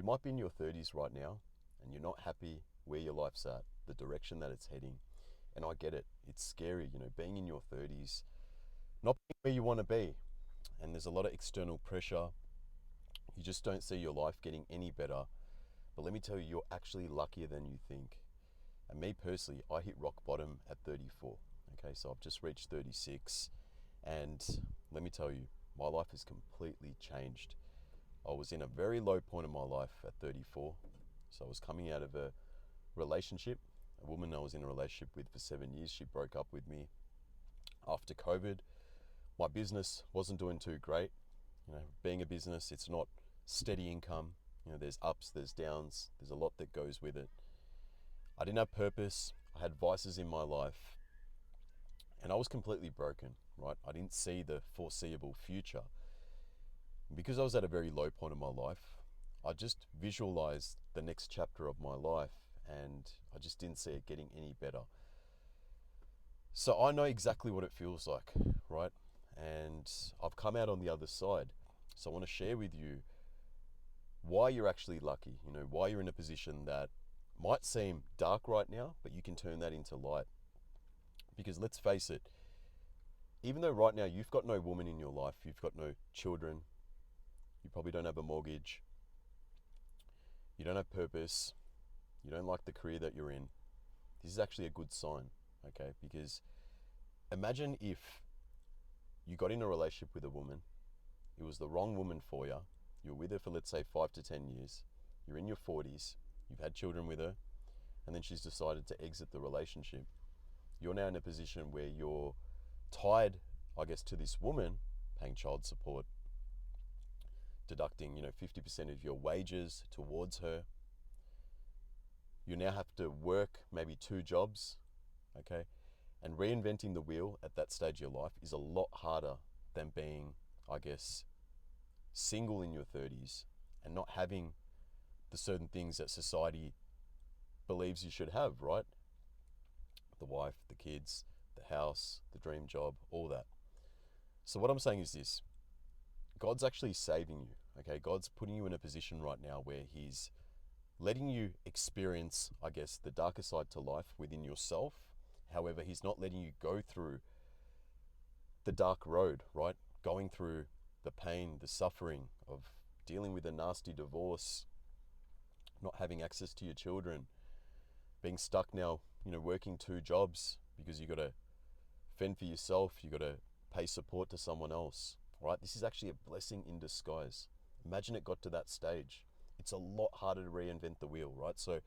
You might be in your 30s right now and you're not happy where your life's at, the direction that it's heading. And I get it. It's scary, being in your 30s, not being where you want to be. And there's a lot of external pressure. You just don't see your life getting any better. But let me tell you, you're actually luckier than you think. And me personally, I hit rock bottom at 34. Okay, so I've just reached 36. And let me tell you, my life has completely changed. I was in a very low point in my life at 34. So I was coming out of a relationship. A woman I was in a relationship with for 7 years, she broke up with me after COVID. My business wasn't doing too great. Being a business, it's not steady income. There's ups, there's downs, there's a lot that goes with it. I didn't have purpose. I had vices in my life, and I was completely broken, right? I didn't see the foreseeable future. And because I was at a very low point in my life, I just visualized the next chapter of my life, and I just didn't see it getting any better. So I know exactly what it feels like, right? And I've come out on the other side. So I want to share with you why you're actually lucky, why you're in a position that might seem dark right now, but you can turn that into light. Because let's face it, even though right now you've got no woman in your life, you've got no children, you probably don't have a mortgage, you don't have purpose, you don't like the career that you're in, this is actually a good sign, okay? Because imagine if you got in a relationship with a woman, it was the wrong woman for you, you were with her for, let's say, 5 to 10 years, you're in your 40s, you've had children with her, and then she's decided to exit the relationship. You're now in a position where you're tied, I guess, to this woman, paying child support, deducting, 50% of your wages towards her. You now have to work maybe 2 jobs, okay? And reinventing the wheel at that stage of your life is a lot harder than being, I guess, single in your 30s and not having the certain things that society believes you should have, right? The wife, the kids, the house, the dream job, all that. So what I'm saying is this: God's actually saving you, okay? God's putting you in a position right now where He's letting you experience, I guess, the darker side to life within yourself. However, He's not letting you go through the dark road, right? Going through the pain, the suffering of dealing with a nasty divorce, not having access to your children, being stuck now, working 2 jobs because you got to fend for yourself, you got to pay support to someone else, right? This is actually a blessing in disguise. Imagine it got to that stage. It's a lot harder to reinvent the wheel, right? So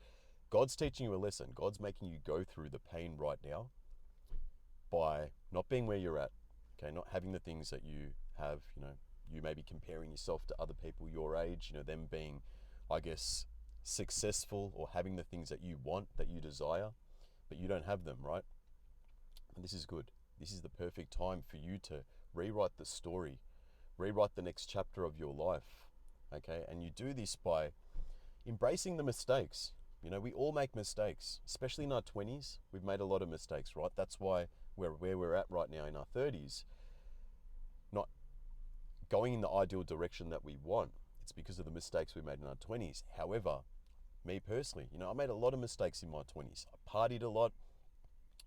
God's teaching you a lesson. God's making you go through the pain right now by not being where you're at, okay? Not having the things that you have, you may be comparing yourself to other people your age, them being, I guess, successful or having the things that you want, that you desire, but you don't have them, right? And this is good. This is the perfect time for you to rewrite the story, rewrite the next chapter of your life, okay? And you do this by embracing the mistakes. We all make mistakes, especially in our 20s. We've made a lot of mistakes, right? That's why we're where we're at right now in our 30s, not going in the ideal direction that we want. It's because of the mistakes we made in our 20s. However, me personally, I made a lot of mistakes in my 20s. I partied a lot,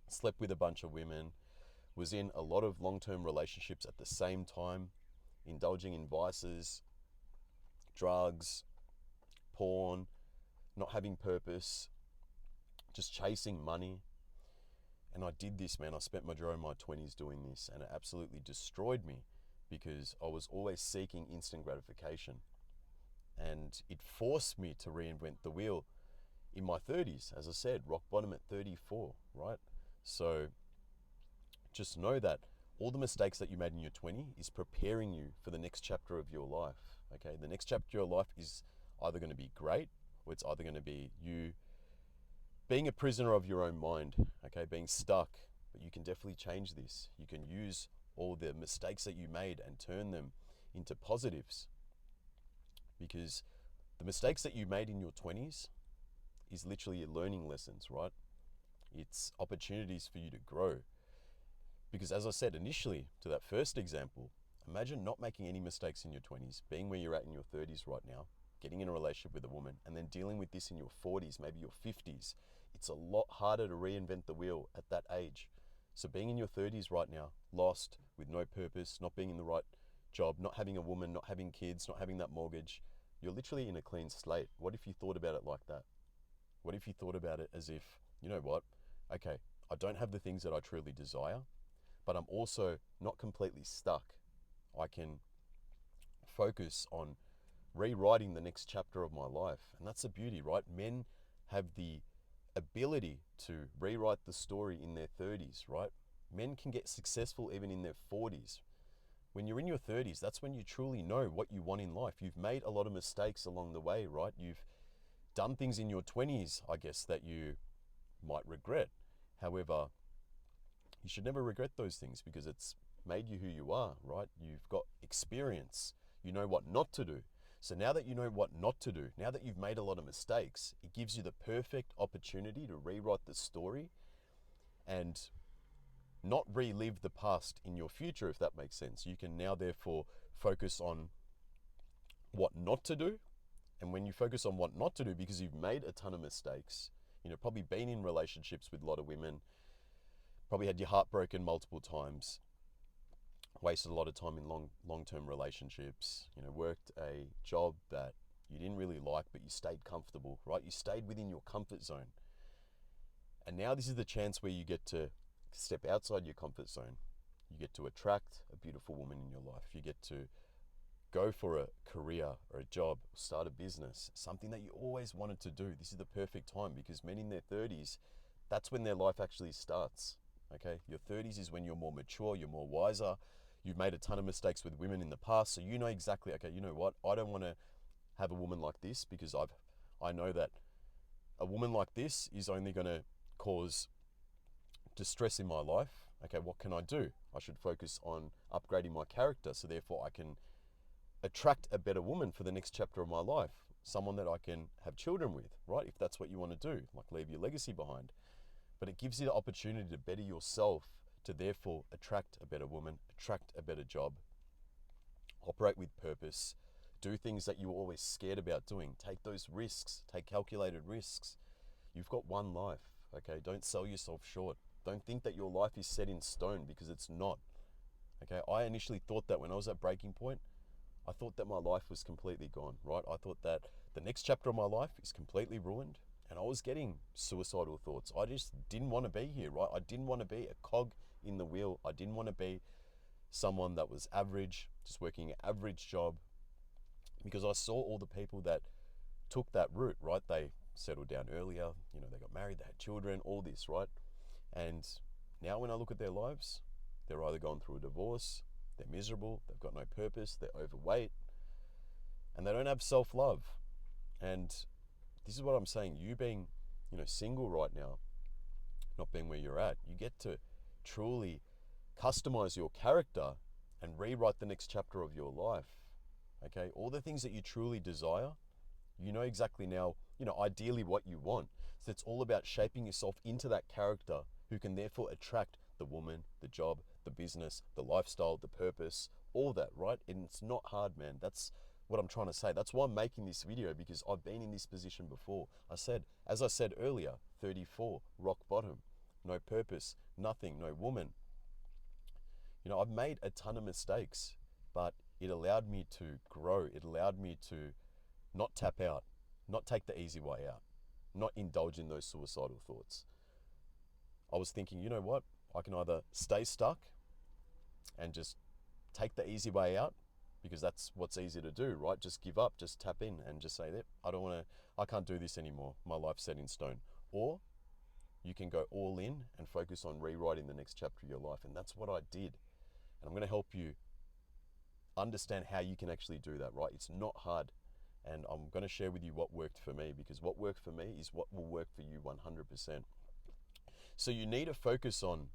slept with a bunch of women, was in a lot of long-term relationships at the same time, indulging in vices, drugs, porn, not having purpose, just chasing money. And I did this, man. I spent majority of my 20s doing this, and it absolutely destroyed me because I was always seeking instant gratification. And it forced me to reinvent the wheel in my 30s. As I said, rock bottom at 34, right? So just know that all the mistakes that you made in your 20s is preparing you for the next chapter of your life, okay? The next chapter of your life is either going to be great, or it's either going to be you being a prisoner of your own mind, okay? Being stuck. But you can definitely change this. You can use all the mistakes that you made and turn them into positives. Because the mistakes that you made in your 20s is literally learning lessons, right? It's opportunities for you to grow. Because as I said initially to that first example, imagine not making any mistakes in your 20s, being where you're at in your 30s right now. getting in a relationship with a woman, and then dealing with this in your 40s, maybe your 50s, it's a lot harder to reinvent the wheel at that age. So being in your 30s right now, lost, with no purpose, not being in the right job, not having a woman, not having kids, not having that mortgage, you're literally in a clean slate. What if you thought about it like that? What if you thought about it as if, you know what, okay, I don't have the things that I truly desire, but I'm also not completely stuck. I can focus on rewriting the next chapter of my life. And that's the beauty, right? Men have the ability to rewrite the story in their 30s, right? Men can get successful even in their 40s. When you're in your 30s, that's when you truly know what you want in life. You've made a lot of mistakes along the way, right? You've done things in your 20s, I guess, that you might regret. However, you should never regret those things because it's made you who you are, right? You've got experience. You know what not to do. So now that you know what not to do, now that you've made a lot of mistakes, it gives you the perfect opportunity to rewrite the story and not relive the past in your future, if that makes sense. You can now therefore focus on what not to do. And when you focus on what not to do, because you've made a ton of mistakes, probably been in relationships with a lot of women, probably had your heart broken multiple times, wasted a lot of time in long-term relationships, worked a job that you didn't really like, but you stayed comfortable, right? You stayed within your comfort zone. And now this is the chance where you get to step outside your comfort zone. You get to attract a beautiful woman in your life. You get to go for a career or a job, start a business, something that you always wanted to do. This is the perfect time because men in their 30s, that's when their life actually starts. Okay, your 30s is when you're more mature, you're more wiser. You've made a ton of mistakes with women in the past, so you know exactly, okay, you know what? I don't want to have a woman like this because I know that a woman like this is only going to cause distress in my life. Okay, what can I do? I should focus on upgrading my character so therefore I can attract a better woman for the next chapter of my life, someone that I can have children with, right? If that's what you want to do, like leave your legacy behind. But it gives you the opportunity to better yourself, to therefore attract a better woman, attract a better job, operate with purpose, do things that you were always scared about doing. Take those risks, take calculated risks. You've got one life, okay? Don't sell yourself short. Don't think that your life is set in stone because it's not, okay? I initially thought that when I was at breaking point, I thought that my life was completely gone, right? I thought that the next chapter of my life is completely ruined and I was getting suicidal thoughts. I just didn't want to be here, right? I didn't want to be a cog in the wheel. I didn't want to be someone that was average, just working an average job, because I saw all the people that took that route, right? They settled down earlier, they got married, they had children, all this, right? And now when I look at their lives, they're either going through a divorce, they're miserable, they've got no purpose, they're overweight, and they don't have self-love. And this is what I'm saying. You being, single right now, not being where you're at, you get to truly customize your character and rewrite the next chapter of your life. Okay? All the things that you truly desire, you know exactly now, ideally what you want. So it's all about shaping yourself into that character who can therefore attract the woman, the job, the business, the lifestyle, the purpose, all that, right? And it's not hard, man. That's what I'm trying to say. That's why I'm making this video, because I've been in this position before. As I said earlier, 34, rock bottom, no purpose, nothing, no woman. I've made a ton of mistakes, but it allowed me to grow. It allowed me to not tap out, not take the easy way out, not indulge in those suicidal thoughts. I was thinking, you know what? I can either stay stuck and just take the easy way out, because that's what's easy to do, right? Just give up, just tap in and just say that I can't do this anymore. My life's set in stone. Or you can go all in and focus on rewriting the next chapter of your life. And that's what I did. And I'm going to help you understand how you can actually do that, right? It's not hard. And I'm going to share with you what worked for me, because what worked for me is what will work for you 100%. So you need to focus on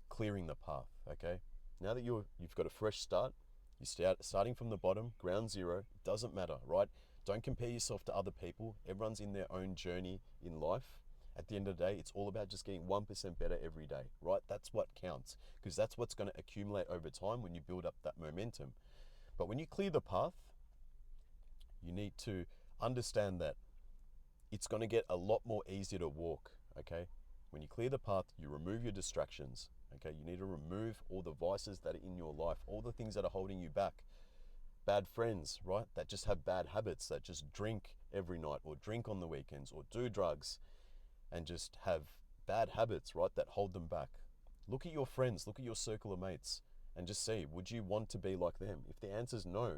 clearing the path, okay? Now that you've got a fresh start, you're starting from the bottom, ground zero. It doesn't matter, right? Don't compare yourself to other people. Everyone's in their own journey in life. At the end of the day, it's all about just getting 1% better every day, right? That's what counts, because that's what's going to accumulate over time when you build up that momentum. But when you clear the path, you need to understand that it's going to get a lot more easier to walk, okay? When you clear the path, you remove your distractions, okay? You need to remove all the vices that are in your life, all the things that are holding you back. Bad friends, right? That just have bad habits, that just drink every night or drink on the weekends or do drugs and just have bad habits, right? That hold them back. Look at your friends, look at your circle of mates and just see, would you want to be like them? If the answer is no,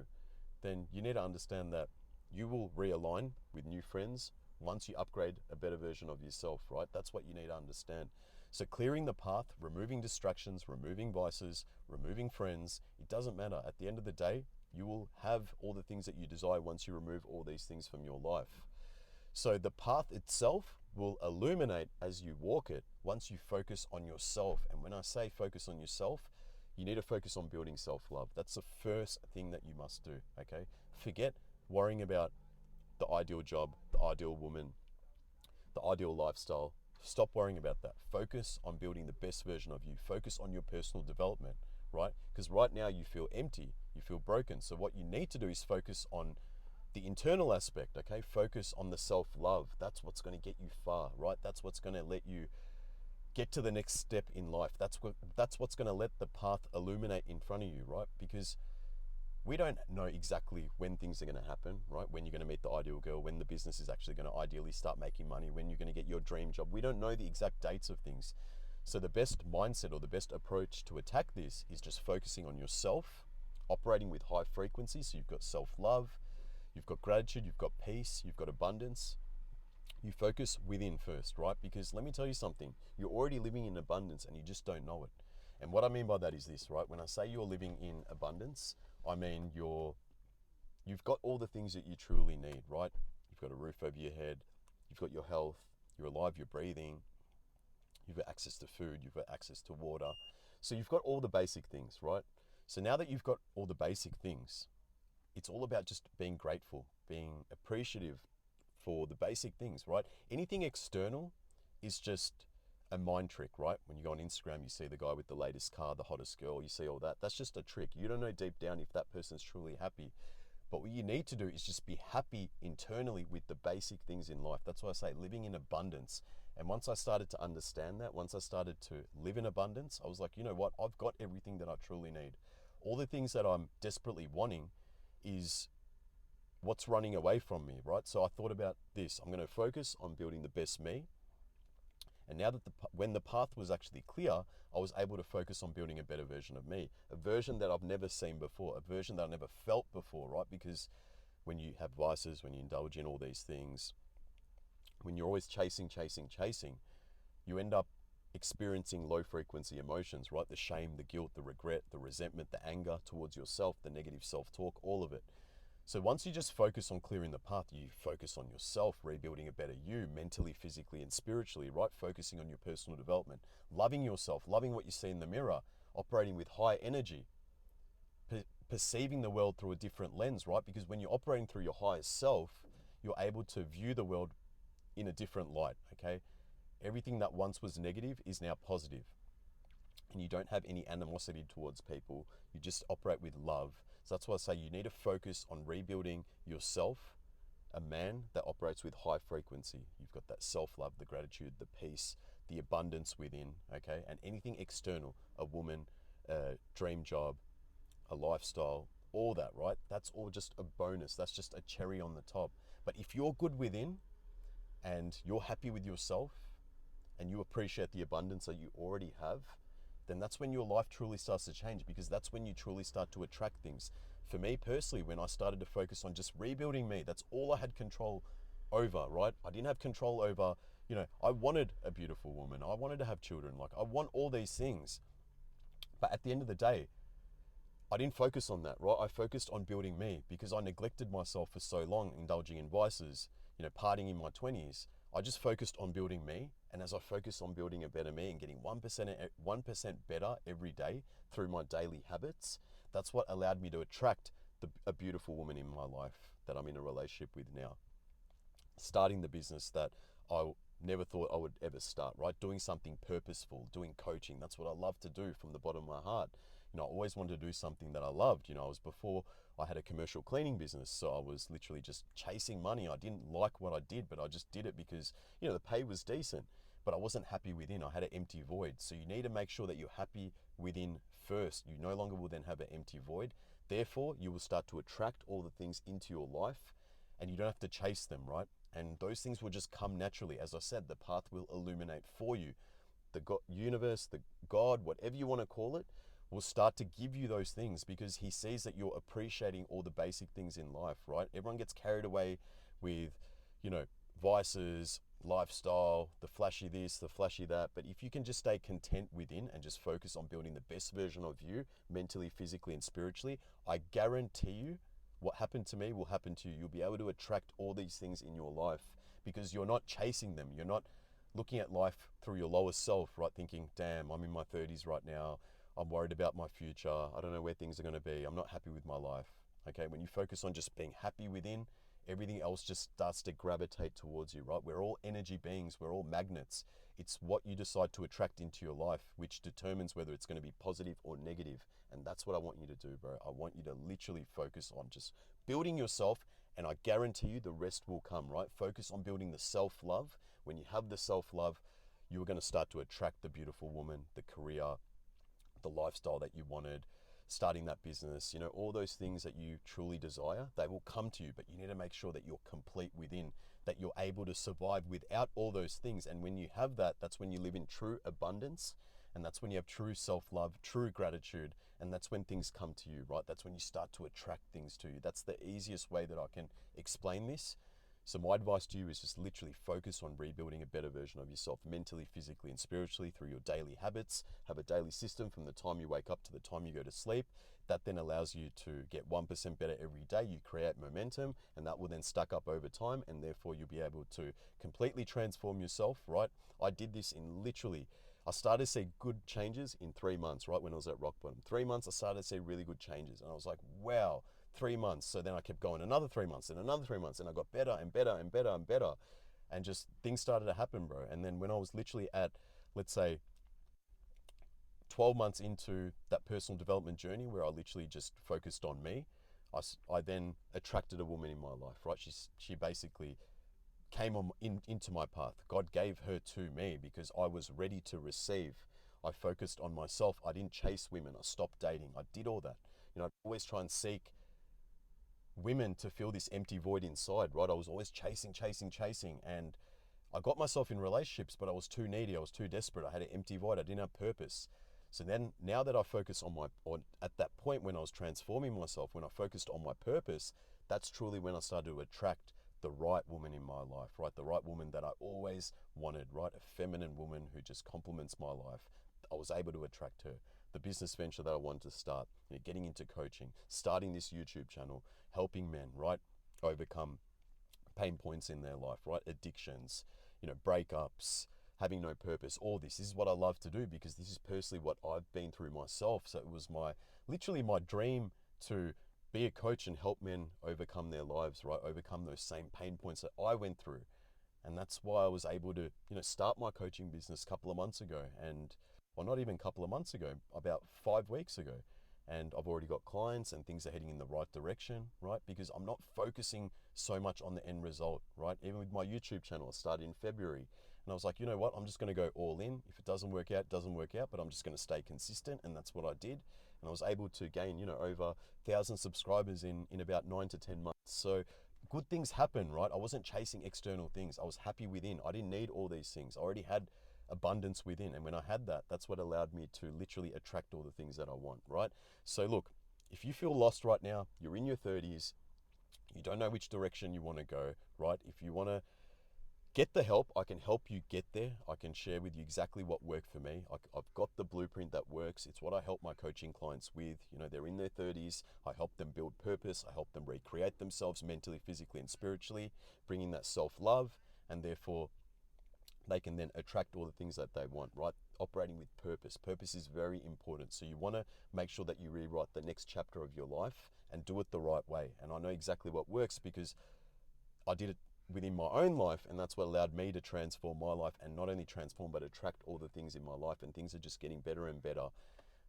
then you need to understand that you will realign with new friends once you upgrade a better version of yourself, right? That's what you need to understand. So clearing the path, removing distractions, removing vices, removing friends, it doesn't matter. At the end of the day, you will have all the things that you desire once you remove all these things from your life. So the path itself will illuminate as you walk it once you focus on yourself. And when I say focus on yourself, you need to focus on building self-love. That's the first thing that you must do, okay? Forget worrying about the ideal job, the ideal woman, the ideal lifestyle. Stop worrying about that. Focus on building the best version of you. Focus on your personal development, right? Because right now you feel empty, you feel broken. So what you need to do is focus on the internal aspect, okay? Focus on the self-love. That's what's going to get you far, right? That's what's going to let you get to the next step in life. That's what's going to let the path illuminate in front of you, right? Because we don't know exactly when things are going to happen, right? When you're going to meet the ideal girl, when the business is actually going to ideally start making money, when you're going to get your dream job. We don't know the exact dates of things. So the best mindset or the best approach to attack this is just focusing on yourself, operating with high frequency. So you've got self-love, you've got gratitude, you've got peace, you've got abundance. You focus within first, right? Because let me tell you something, you're already living in abundance and you just don't know it. And what I mean by that is this, right? When I say you're living in abundance, I mean you've got all the things that you truly need, right? You've got a roof over your head, you've got your health, you're alive, you're breathing, you've got access to food, you've got access to water. So you've got all the basic things, right? So now that you've got all the basic things, it's all about just being grateful, being appreciative for the basic things, right? Anything external is just a mind trick, right? When you go on Instagram, you see the guy with the latest car, the hottest girl, you see all that. That's just a trick. You don't know deep down if that person's truly happy. But what you need to do is just be happy internally with the basic things in life. That's why I say living in abundance. And once I started to understand that, once I started to live in abundance, I was like, you know what? I've got everything that I truly need. All the things that I'm desperately wanting is what's running away from me, right? So I thought about this. I'm going to focus on building the best me. And now that when the path was actually clear, I was able to focus on building a better version of me, a version that I've never seen before, a version that I never felt before, right? Because when you have vices, when you indulge in all these things, when you're always chasing, you end up experiencing low frequency emotions, right? The shame, the guilt, the regret, the resentment, the anger towards yourself, the negative self-talk, all of it. So once you just focus on clearing the path, you focus on yourself, rebuilding a better you, mentally, physically, and spiritually, right? Focusing on your personal development, loving yourself, loving what you see in the mirror, operating with high energy, perceiving the world through a different lens, right? Because when you're operating through your highest self, you're able to view the world in a different light, okay? Everything that once was negative is now positive. And you don't have any animosity towards people. You just operate with love. So that's why I say you need to focus on rebuilding yourself, a man that operates with high frequency. You've got that self-love, the gratitude, the peace, the abundance within, okay? And anything external, a woman, a dream job, a lifestyle, all that, right? That's all just a bonus. That's just a cherry on the top. But if you're good within and you're happy with yourself and you appreciate the abundance that you already have, then that's when your life truly starts to change, because that's when you truly start to attract things. For me personally, when I started to focus on just rebuilding me, that's all I had control over, right? I didn't have control over, I wanted a beautiful woman. I wanted to have children. Like, I want all these things. But at the end of the day, I didn't focus on that, right? I focused on building me because I neglected myself for so long, indulging in vices, partying in my 20s. I just focused on building me. And as I focused on building a better me and getting 1% better every day through my daily habits, that's what allowed me to attract a beautiful woman in my life that I'm in a relationship with now. Starting the business that I never thought I would ever start, right? Doing something purposeful, doing coaching. That's what I love to do from the bottom of my heart. I always wanted to do something that I loved. I was before I had a commercial cleaning business, so I was literally just chasing money. I didn't like what I did, but I just did it because, the pay was decent, but I wasn't happy within. I had an empty void. So you need to make sure that you're happy within first. You no longer will then have an empty void. Therefore, you will start to attract all the things into your life, and you don't have to chase them, right? And those things will just come naturally. As I said, the path will illuminate for you. The universe, the God, whatever you want to call it, will start to give you those things because he sees that you're appreciating all the basic things in life, right? Everyone gets carried away with, vices, lifestyle, the flashy this, the flashy that. But if you can just stay content within and just focus on building the best version of you mentally, physically, and spiritually, I guarantee you what happened to me will happen to you. You'll be able to attract all these things in your life because you're not chasing them. You're not looking at life through your lowest self, right? Thinking, damn, I'm in my 30s right now. I'm worried about my future. I don't know where things are going to be. I'm not happy with my life. Okay, when you focus on just being happy within, everything else just starts to gravitate towards you, right? We're all energy beings. We're all magnets. It's what you decide to attract into your life, which determines whether it's going to be positive or negative. And that's what I want you to do, bro. I want you to literally focus on just building yourself, and I guarantee you the rest will come, right? Focus on building the self-love. When you have the self-love, you are going to start to attract the beautiful woman, the career, the lifestyle that you wanted, starting that business, all those things that you truly desire, they will come to you, but you need to make sure that you're complete within, that you're able to survive without all those things. And when you have that, that's when you live in true abundance, and that's when you have true self-love, true gratitude, and that's when things come to you, right? That's when you start to attract things to you. That's the easiest way that I can explain this. So my advice to you is just literally focus on rebuilding a better version of yourself mentally, physically, and spiritually through your daily habits. Have a daily system from the time you wake up to the time you go to sleep. That then allows you to get 1% better every day. You create momentum, and that will then stack up over time, and therefore you'll be able to completely transform yourself, right? I did this in I started to see good changes in 3 months, right? When I was at rock bottom. 3 months, I started to see really good changes, and I was like, wow. 3 months. So then I kept going another 3 months and another 3 months, and I got better and better and better and better. And just things started to happen, bro. And then when I was literally at, let's say, 12 months into that personal development journey where I literally just focused on me, I then attracted a woman in my life, right? She basically came into my path. God gave her to me because I was ready to receive. I focused on myself. I didn't chase women. I stopped dating. I did all that. I'd always try and seek women to fill this empty void inside, right? I was always chasing, and I got myself in relationships, but I was too needy. I was too desperate. I had an empty void. I didn't have purpose. So then now that I focus at that point when I was transforming myself, when I focused on my purpose, that's truly when I started to attract the right woman in my life, right? The right woman that I always wanted, right? A feminine woman who just complements my life. I was able to attract her. The business venture that I wanted to start, getting into coaching, starting this YouTube channel, helping men, right, overcome pain points in their life, right, addictions, breakups, having no purpose, all this. This is what I love to do because this is personally what I've been through myself. So it was literally my dream to be a coach and help men overcome their lives, right, overcome those same pain points that I went through. And that's why I was able to, start my coaching business a couple of months ago, well, not even a couple of months ago, about 5 weeks ago. And I've already got clients and things are heading in the right direction, right? Because I'm not focusing so much on the end result, right? Even with my YouTube channel, I started in February. And I was like, you know what? I'm just going to go all in. If it doesn't work out, it doesn't work out, but I'm just going to stay consistent. And that's what I did. And I was able to gain, over 1,000 subscribers in about 9 to 10 months. So good things happen, right? I wasn't chasing external things. I was happy within. I didn't need all these things. I already had abundance within. And when I had that, that's what allowed me to literally attract all the things that I want, right? So look, if you feel lost right now, you're in your 30s, you don't know which direction you want to go, right? If you want to get the help, I can help you get there. I can share with you exactly what worked for me. I've got the blueprint that works. It's what I help my coaching clients with. They're in their 30s. I help them build purpose. I help them recreate themselves mentally, physically, and spiritually, bringing that self-love, and therefore they can then attract all the things that they want, right? Operating with purpose. Purpose is very important. So you want to make sure that you rewrite the next chapter of your life and do it the right way. And I know exactly what works because I did it within my own life, and that's what allowed me to transform my life, and not only transform, but attract all the things in my life, and things are just getting better and better.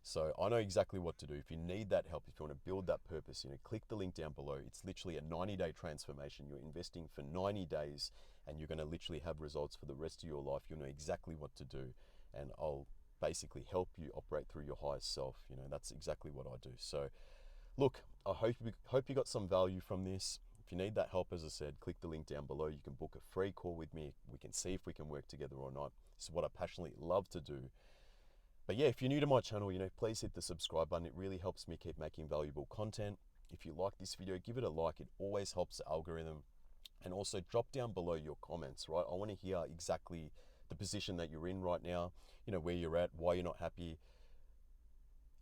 So I know exactly what to do. If you need that help, if you want to build that purpose, click the link down below. It's literally a 90-day transformation. You're investing for 90 days and you're going to literally have results for the rest of your life. You'll know exactly what to do, and I'll basically help you operate through your highest self. That's exactly what I do. So look, I hope you got some value from this. If you need that help, as I said, click the link down below. You can book a free call with me. We can see if we can work together or not. This is what I passionately love to do. But yeah, if you're new to my channel, please hit the subscribe button. It really helps me keep making valuable content. If you like this video, give it a like. It always helps the algorithm. And also drop down below your comments, right? I want to hear exactly the position that you're in right now, where you're at, why you're not happy,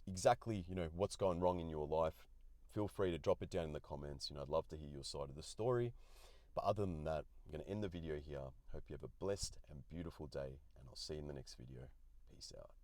exactly, what's going wrong in your life. Feel free to drop it down in the comments. I'd love to hear your side of the story. But other than that, I'm going to end the video here. Hope you have a blessed and beautiful day, and I'll see you in the next video. Peace out.